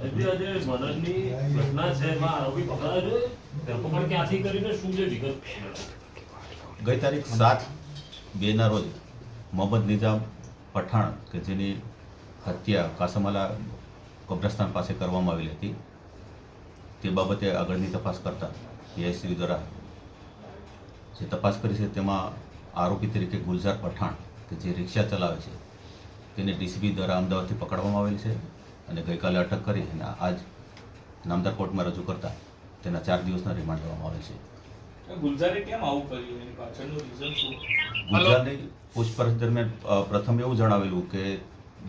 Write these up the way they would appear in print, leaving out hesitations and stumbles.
ગઈ તારીખ 7/2 રોજ મોહમ્મદ નિઝામ પઠાણ કે જેની હત્યા કાસમાલા કબ્રસ્તાન પાસે કરવામાં આવેલી હતી તે બાબતે આગળની તપાસ કરતા પીઆઈશ્રી દ્વારા જે તપાસ કરી છે તેમાં આરોપી તરીકે ગુલઝાર પઠાણ કે જે રિક્ષા ચલાવે છે તેને ડીસીબી દ્વારા અમદાવાદથી પકડવામાં આવેલ છે અને ગઈકાલે અટક કરી અને આજ નામદાર કોર્ટમાં રજૂ કરતા તેના 4 દિવસના રિમાન્ડ લેવામાં આવેલ છે. ગુલઝારે કેમ આવું કર્યું એની પાછળનું રીઝન શું? ગુલઝારની પૂછપરછ દરમિયાન પ્રથમ એવું જણાવેલું કે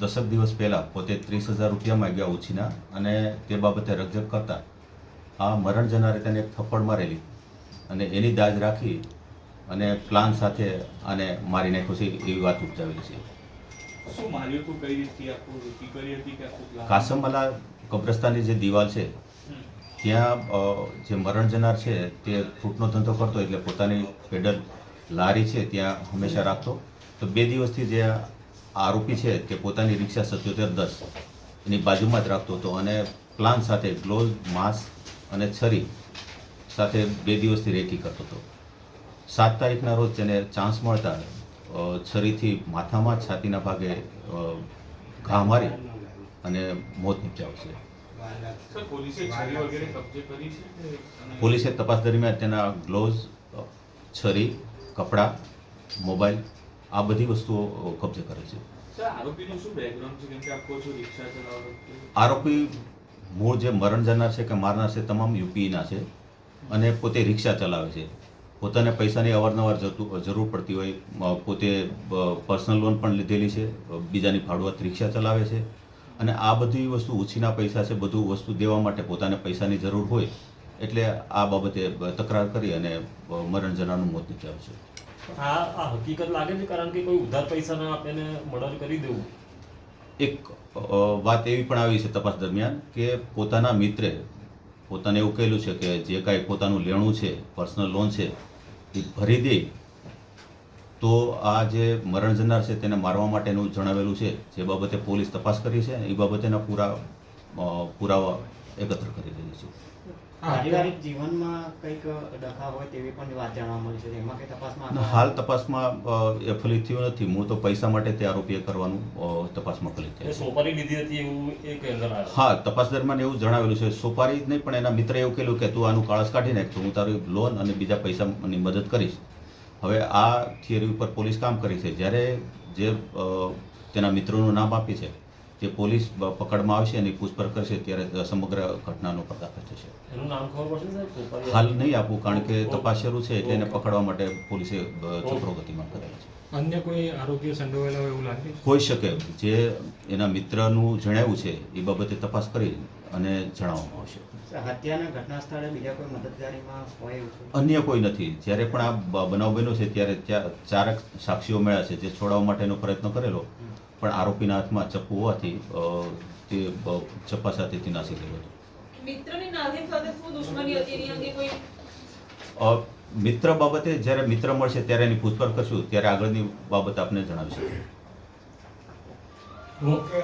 10 દિવસ પહેલાં પોતે 30,000 રૂપિયા માંગ્યા ઉછીના અને તે બાબતે રકઝક કરતા આ મરણ જનારે તેને એક થપ્પડ મારેલી અને એની દાજ રાખી અને પ્લાન સાથે આને મારી નાખ્યો છે એવી વાત ઉપજાવેલી છે. શું માર્યું તું, કઈ રીતથી આખું રૂટી કરી હતી કે આખું પ્લાન? કાસમવાલા કબ્રસ્તાનની જે દિવાલ છે ત્યાં જે મરણ જનાર છે તે ફ્રૂટનો ધંધો કરતો એટલે પોતાની પેડલ લારી છે ત્યાં હંમેશા રાખતો. તો 2 દિવસથી જે આરોપી છે તે પોતાની રિક્ષા 7710 એની બાજુમાં જ રાખતો હતો અને પ્લાન સાથે ગ્લોવ, માસ્ક અને છરી સાથે 2 દિવસથી રેકી કરતો હતો. 7 તારીખના રોજ તેને ચાન્સ મળતા છરીથી માથામાં છાતીના ભાગે ઘા મારી અને મોત નિપજાવ છે. પોલીસે તપાસ દરમિયાન તેના ગ્લોવ્સ, છરી, કપડાં, મોબાઈલ આ બધી વસ્તુઓ કબજે કરે છે. આરોપી મૂળ જે મરણ જનાર છે કે મારનાર છે તમામ યુપીના છે અને પોતે રિક્ષા ચલાવે છે. પોતાને પૈસાની અવારનવાર જરૂર પડતી હોય, પોતે પર્સનલ લોન પણ લીધેલી છે, બીજાની ભાડુઆત રિક્ષા ચલાવે છે અને આ બધી વસ્તુ ઉછીના પૈસા છે, બધું વસ્તુ દેવા માટે પોતાને પૈસાની જરૂર હોય એટલે આ બાબતે તકરાર કરી અને મરણ જનારનું મોત નિપજાવે છે. આ હકીકત લાગે છે કારણ કે કોઈ ઉધાર પૈસા ના આપીને મર્ડર કરી દેવું. એક વાત એવી પણ આવી છે તપાસ દરમિયાન કે પોતાના મિત્રે પોતાને એવું કહેલું છે કે જે કાંઈ પોતાનું લેણું છે, પર્સનલ લોન છે એ ભરી દે તો આ જે મરણ જનાર છે તેને મારવા માટેનું જણાવેલું છે. જે બાબતે પોલીસ તપાસ કરી છે એ બાબતેના પુરાવા એકત્ર કરી રહી છે. પારિવારિક જીવનમાં કંઈક ડખા હોય તેવી પણ વાત જાણવા મળી છે. એમાં કે તપાસમાં હાલ તપાસમાં એ ફલિત થયું નથી. મૂળ તો પૈસા માટે તે આરોપીએ કરવાનું તપાસમાં ફલિત થયું. સોપારી લીધી હતી એવું એક એંગલ આવે. હા, તપાસ દરમિયાન એવું જણાવેલું છે. સોપારી જ નહીં પણ એના મિત્રે એવું કહેલું કે તું આનું કાળસ કાઢી નાખ તો હું તારી લોન અને બીજા પૈસાની મદદ કરીશ. હવે આ થિયરી ઉપર પોલીસ કામ કરી છે. જ્યારે જે તેના મિત્રોનું નામ આપી છે તે પોલીસ પકડમાં આવશે અને પૂછપરછ કરશે ત્યારે સમગ્ર ઘટનાનો પર્દાફાશ થશે. એનું નામ ખબર પડશે સાહેબ? હાલ નહીં આપું કારણ કે તપાસ શરૂ છે એટલે એને પકડવા માટે પોલીસે ચક્રો ગતિમાન કરેલા છે. અન્ય કોઈ આરોપીઓ સંડોવાયેલા હોય એવું લાગે છે? હોઈ શકે. જે એના મિત્રનું જણાવ્યું છે એ બાબતે તપાસ કરી અને જણાવવામાં આવશે. હત્યાના ઘટના સ્થળે બીજા કોઈ મદદગારીમાં હોય એવું છે? અન્ય કોઈ નથી. જ્યારે પણ આ બનાવ બન્યો છે ત્યારે ત્યાં 4 સાક્ષીઓ મળ્યા છે જે છોડાવવા માટેનો પ્રયત્ન કરેલો પણ આરોપીના હાથમાં ચપ્પુ હોવાથી તે ચપ્પા સાથે તે નાસી ગયો હતો. મિત્રની નાઝીમ સાથે શું દુશ્મની હતી એની અંગે કોઈ મિત્ર બાબતે જ્યારે મિત્ર મળશે ત્યારે એની પૂછપરછ કરશું ત્યારે આગળની બાબત આપને જણાવીશું. ઓકે.